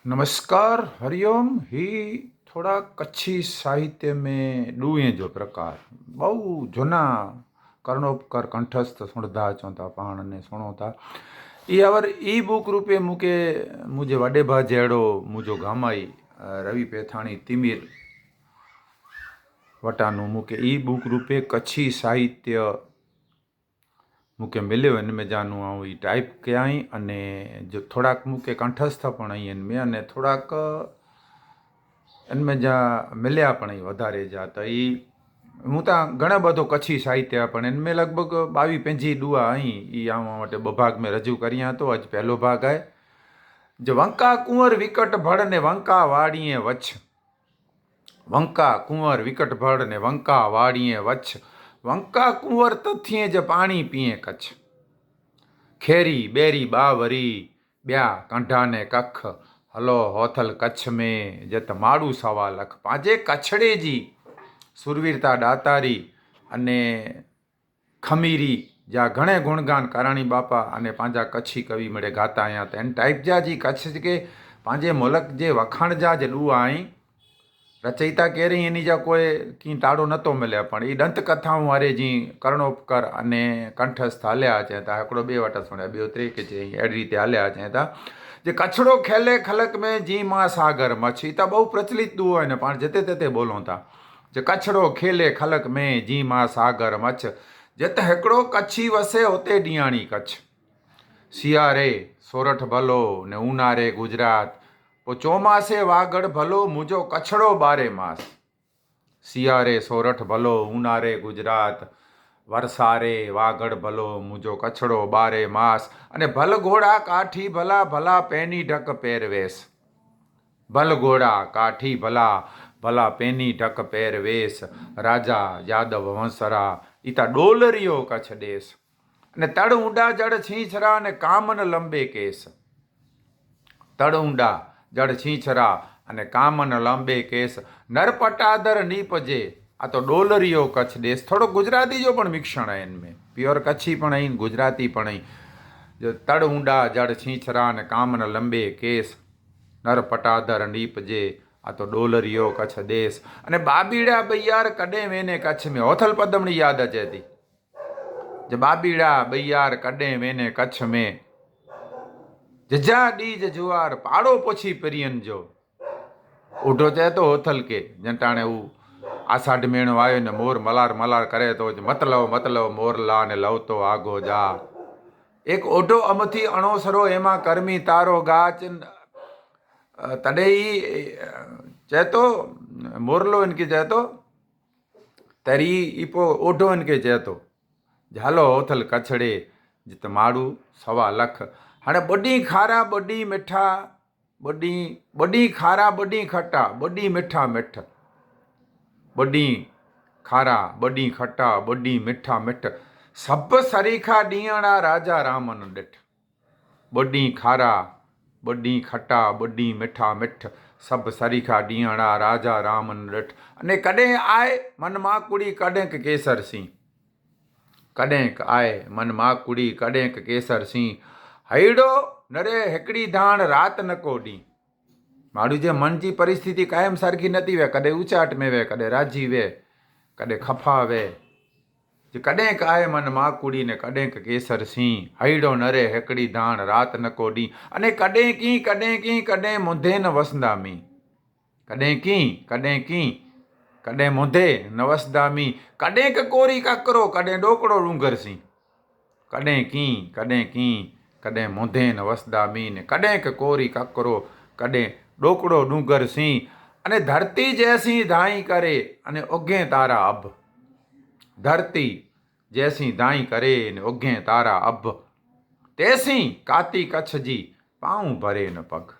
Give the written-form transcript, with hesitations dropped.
नमस्कार, हरिओम। ही थोड़ा कच्छी साहित्य में ॾूहे जो प्रकार बहु जूना कर्णोपकर कंठस्थ सुणदा अचूं था, पाण ने सुणो था। अवर ई बुक रूपे मूंखे मुंहिंजे वॾे भाउ जहिड़ो मुंहिंजो गामाई रवि पेथाणी तिमिर वटानू मूंखे ई बुक रूपे कच्छी साहित्य मूंखे मिलियो। हिन में जानू आऊं ई टाइप कयाई अने जो थोड़ाक मूंखे कंठस्थ पण आई हिन में अने थोड़ाक इनमें जा मिलिया पण ई वधारे जा त ई हूँ तो घणो बधो कच्छी साहित्य पण इनमें लगभग 22-25 ॾुआ आई ई आऊं वटि 2 भाग में रजू करियां तो। अज पहलो भाग है जो वंका कुंवर विकट भड़ ने वंका वाड़िए वछ। वंका कुंवर विकट भड़ ने वंका वाड़िए वछ। वंका कुंवर तथिए ज पानी पिए कच्छ। खेरी बेरी बावरी ब्या कंढा ने कख। हलो होथल कच्छ में जत माड़ू सवा लख। पांजे कच्छड़े जी सुरवीरता दातारी अने खमीरी जा घणे गुणगान कराणी बापा अने पांजा कच्छी कवि मड़े गाता आया त इन टाइप जा जी कच्छ के पांजे मुल्क जे वखाण जा जे ॾुआ आई रचयिता केरी इन जा कोई की ताड़ो नतो मिले पण ई दंत कथाऊं वारे जी कर्णोपकर अने कंठस्थ हलिया अचे था। हिकिड़ो ॿिए वटि सुणिया, ॿियो टे के चई अहिड़ी रीते हलिया अचे था। जे कछड़ो खेले खलक में जी मां सागर मछी त बहु प्रचलित ॾुओ आहिनि, पाण जिते तिते बोलूं था। जे कछड़ो खेले खलक में जी मां सागर मछ। जिते हिकिड़ो कच्छी वसे उते ॾियाणी कच्छ। सियारे सोरठ भलो ने ऊनारे गुजरात। पोइ चौमासे वागड़ भलो मुंहिंजो कछड़ो ॿारे मास। सियारे सोरठ भलो ऊनारे गुजरात। वरसारे वागड़ भलो मुंहिंजो कछड़ो ॿारे मास। अने भल घोड़ा काठी भला भला पैनी ढक पैरवेस। भल घोड़ा काठी भला भला पैनी ढक पैरवेस। राजा यादव वंसरा इता डोलरियो कच्छ देश। ने तड़ ऊंडा जड़ छींछरा ने कामन लंबे केस। तड़ ऊंडा जड़ छींछरा अने कामन लंबे केस। नर पटादर नीपजे आ तो डोलरियो कच्छ देश। थोड़ो गुजराती जो पण मिश्रण है इनमें, प्योर कच्छी पण आई गुजराती पण आई। जो तड़ ऊंडा जड़ छींछरा ने कामन लंबे केस। नर पटादर नीपजे आ तो डोलरियो कच्छ देश। अने बाबीड़ा बयार कॾहिं वेने कच्छ में। होथल पदमणी याद अचे थी। जे बाबीड़ा बयार कॾहिं वेने कच्छ में। जजा डीज जुआर पाड़ो पोछी पिरियन जो। उठो चए तो होथल के जंटाणे हू आषाढ़ मेणो आयो ने मोर मलार मलार करे तो मतलब मतलब मोर ला ने लवतो आगो जा। एक ओढो अमथी अणोसरो एमा कर्मी तारो गाच। तॾे ही चए तो मोरलो इनके चए तो तरी इपो ओढो इनके चए तो झालो होथल कछड़े जित माड़ू सवा लख। हाणे बड़ी खारा बड़ी मिठा बड़ी खारा बड़ी खट्टा बड़ी मिठा मिठ। बड़ी खारा बड़ी खट्टा बड़ी मिठा मिठ। सब सरीखा ॾींहणा राजा रामन ॾिठ। बड़ी खारा बड़ी खट्टा बड़ी मिठा मिठ। सब सरीखा ॾींहणा राजा रामन ॾिठ। अने कॾहिं आए मन मां कुड़ी कॾहिं केसर सी। कॾहिं आए मन मां कुड़ी कॾहिं केसर सी। हईड़ो नरे हिकिड़ी धाण रात न को ॾींहुं। माण्हू जे मन जी परिस्थिति कायम सरखी नथी वे, कॾहिं ऊचाट में वे कॾहिं राजी वे कॾहिं खफा वे। कॾहिं आए मन मां कुड़ी ने कॾहिं केसर सी। हईड़ो नरे हिकिड़ी धाण रात न को ॾींहुं। अने कॾहिं की कॾहिं मुंधे न वसंदा मी। कॾहिं की कॾहिं मुंधे न वसंदा मी। कॾहिं कोरी ककरो कॾहिं ॾोकड़ो डूंगर सी। कॾहिं की कॾहिं मुंधे न वसंदा मी ने कॾहिं कोरी ककरो कॾहिं ॾोकड़ो डूंगर सी। अने धरती जैसी धाई करे अने उगे तारा अब। धरती जैसी दाई करे ने उगे तारा अब। तैसी काती कच्छ जी पाऊं भरे न पग।